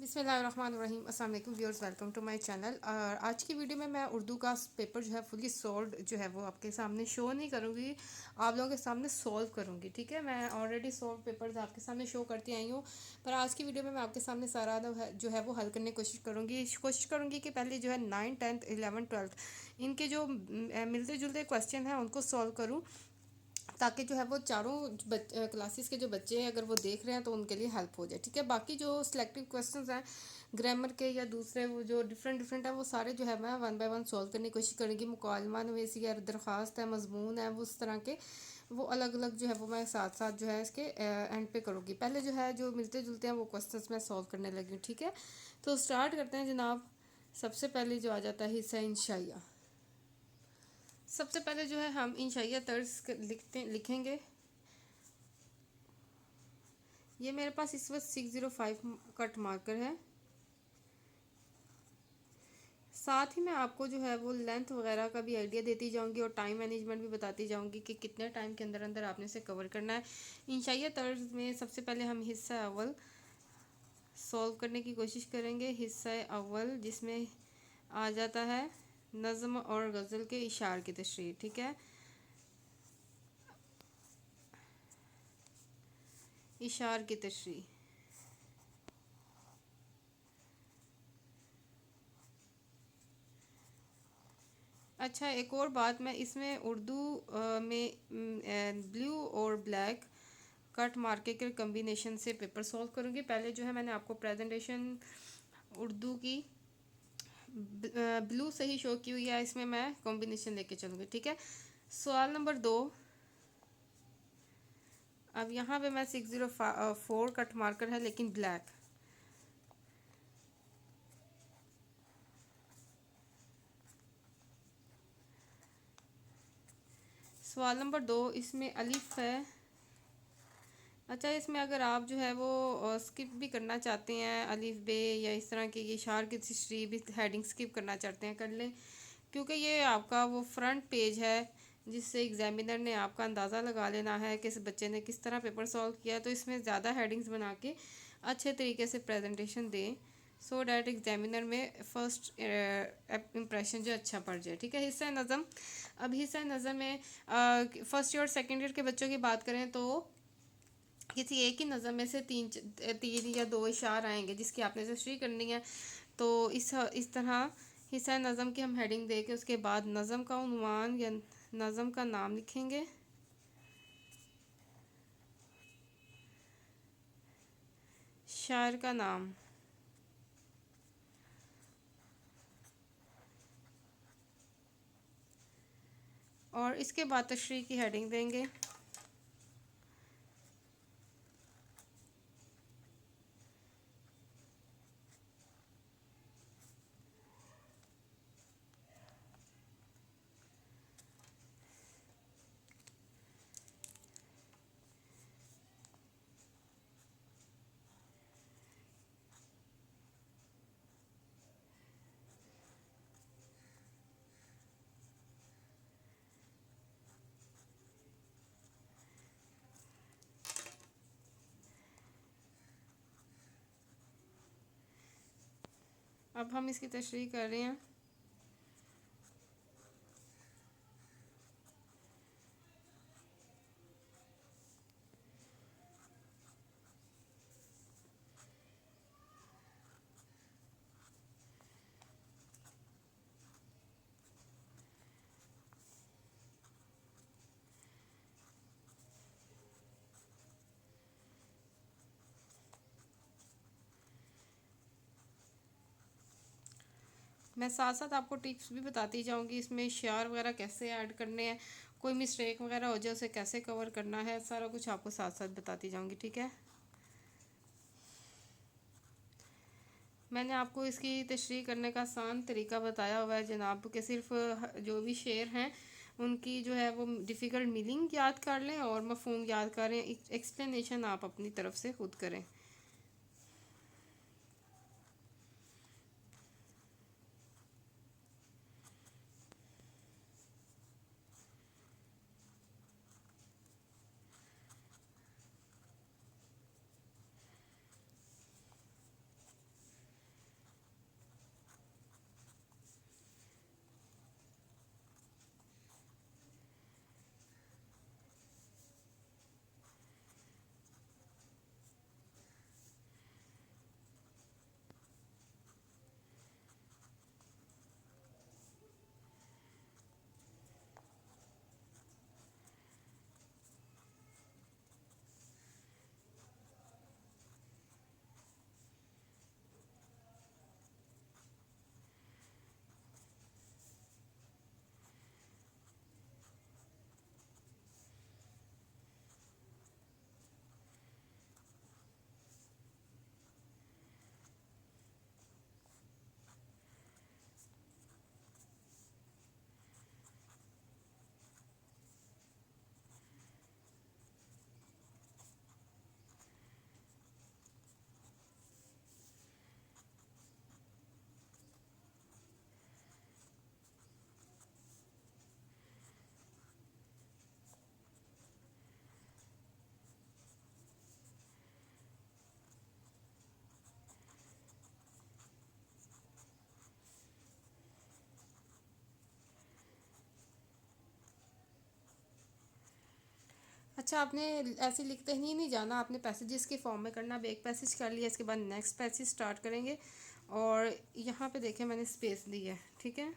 बिस्मिल्लाहिर्रहमानिर्रहीम। अस्सलाम वालेकुम viewers, welcome to my channel. और आज की वीडियो में मैं उर्दू का पेपर जो है फुली सॉल्व जो है वो आपके सामने शो नहीं करूँगी, आप लोगों के सामने सॉल्व करूँगी। ठीक है, मैं ऑलरेडी सॉल्व पेपर्स आपके सामने शो करती आई हूँ, पर आज की वीडियो में मैं आपके सामने सारा जो है वो हल करने की कोशिश करूँगी कि पहले जो है 9th 10th 11th 12th इनके जो मिलते जुलते क्वेश्चन हैं उनको सॉल्व करूँ, ताकि जो है वो चारों क्लासेस के जो बच्चे हैं अगर वो देख रहे हैं तो उनके लिए हेल्प हो जाए। ठीक है, बाकी जो सिलेक्टिव क्वेश्चंस हैं ग्रामर के या दूसरे वो जो डिफरेंट डिफरेंट है वो सारे जो है मैं वन बाय वन सॉल्व करने की कोशिश करूँगी। मुकालमा नवेसी है, दरख्वास्त है, मजमून है, वो उस तरह के वो अलग अलग जो है वो मैं साथ साथ जो है इसके एंड पे करूँगी। पहले जो है जो मिलते जुलते हैं वो क्वेश्चन मैं सॉल्व करने लगी हूँ। ठीक है, तो स्टार्ट करते हैं जनाब। सबसे पहले जो आ जाता है हिस्सा इंशाइया। सबसे पहले जो है हम इंशाइया तर्ज लिखेंगे। ये मेरे पास इस वक्त 605 कट मार्कर है। साथ ही मैं आपको जो है वो लेंथ वगैरह का भी आइडिया देती जाऊंगी और टाइम मैनेजमेंट भी बताती जाऊंगी कि कितने टाइम के अंदर अंदर आपने इसे कवर करना है। इंशाइया तर्ज में सबसे पहले हम हिस्सा अव्वल सॉल्व करने की कोशिश करेंगे। हिस्सा अव्वल जिसमें आ जाता है नज़्म और गज़ल के इशार की तशरीह। ठीक है, इशार की तशरीह। अच्छा, एक और बात, मैं इसमें उर्दू में ब्लू और ब्लैक कट मार्के के कम्बिनेशन से पेपर सॉल्व करूँगी। पहले जो है मैंने आपको प्रेजेंटेशन उर्दू की ब्लू से ही शो की हुई है, इसमें मैं कॉम्बिनेशन लेके चलूँगी। ठीक है, सवाल नंबर 2। अब यहाँ पे मैं 604 कट मार्कर है लेकिन ब्लैक। सवाल नंबर 2, इसमें अलिफ है। अच्छा, इसमें अगर आप जो है वो स्किप भी करना चाहते हैं अलिफ बे या इस तरह की इशार की तशरीह भी हेडिंग स्किप करना चाहते हैं कर लें, क्योंकि ये आपका वो फ्रंट पेज है जिससे एग्जामिनर ने आपका अंदाज़ा लगा लेना है कि इस बच्चे ने किस तरह पेपर सॉल्व किया। तो इसमें ज़्यादा हेडिंग्स बना के अच्छे तरीके से प्रेजेंटेशन दें, सो डैट एग्जामिनर में फ़र्स्ट इम्प्रेशन जो अच्छा पड़ जाए। ठीक है, हिस्सा नज़म। अब हिस्सा नज़म में फर्स्ट ईयर और सेकेंड ईयर के बच्चों की बात करें तो किसी एक ही नज़म में से तीन या दो इशार आएंगे जिसकी आपने तशरीह करनी है। तो इस तरह हिस्सा नज़म की हम हेडिंग दे के उसके बाद नज़म का उन्वान या नज़म का नाम लिखेंगे। शायर का नाम और इसके बाद तशरीह की हेडिंग देंगे। अब हम इसकी तशरीह कर रहे हैं। मैं साथ साथ आपको टिप्स भी बताती जाऊंगी इसमें शार वगैरह कैसे ऐड करने हैं, कोई मिस्टेक वगैरह हो जाए उसे कैसे कवर करना है, सारा कुछ आपको साथ साथ बताती जाऊंगी। ठीक है, मैंने आपको इसकी तशरीह करने का आसान तरीका बताया हुआ है जनाब, कि सिर्फ जो भी शेर हैं उनकी जो है वो डिफ़िकल्ट मीनिंग याद कर लें और मफहूम याद करें, एक्सप्लेनेशन आप अपनी तरफ से खुद करें। अच्छा, आपने ऐसे लिखते ही नहीं जाना, आपने पैसेजेस के फॉर्म में करना। अब एक पैसेज कर लिया, इसके बाद नेक्स्ट पैसेज स्टार्ट करेंगे। और यहाँ पे देखें मैंने स्पेस दी है, ठीक है।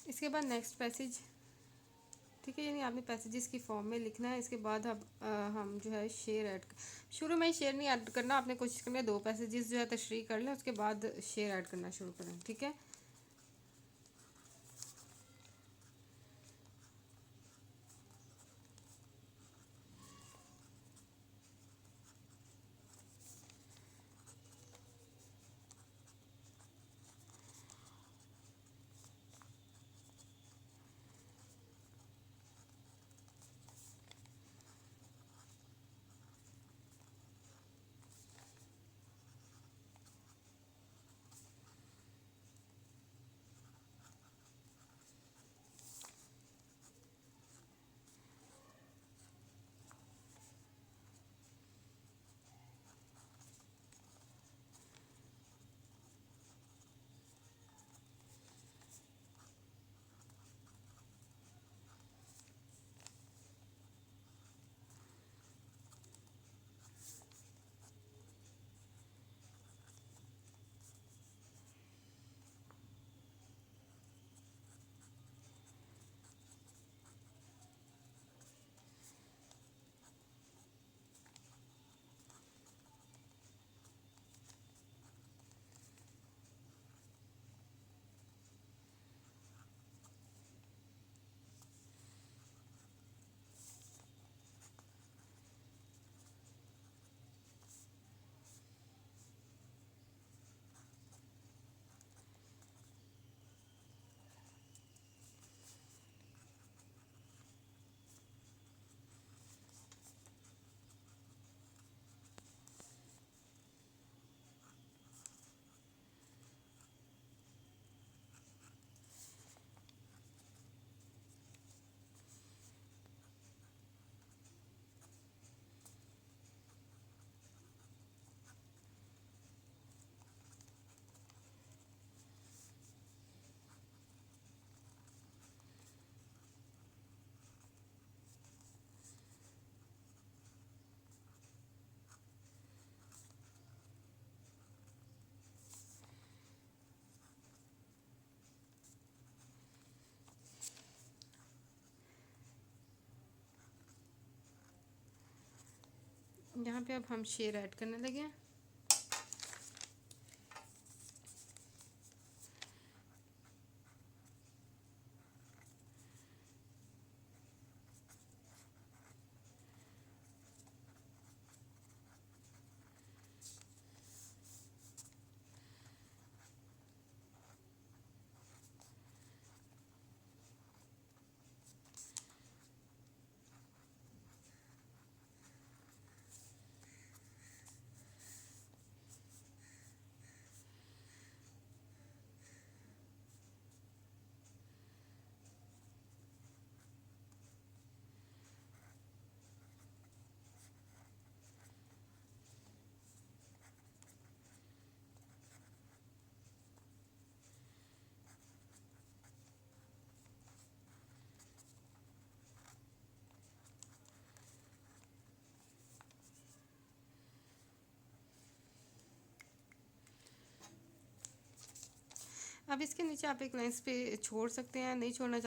इसके बाद नेक्स्ट पैसेज, ठीक है। यानी आपने पैसेजेस की फॉर्म में लिखना है। इसके बाद अब हम जो है शेयर ऐड, शुरू में ही शेयर नहीं ऐड करना, आपने कोशिश करनी है 2 पैसेजेस जो है तशरीह कर लें, उसके बाद शेयर ऐड करना शुरू करें, ठीक है। यहाँ पे अब हम शेयर ऐड करने लगे हैं। अब इसके नीचे आप एक लाइंस पे छोड़ सकते हैं, नहीं छोड़ना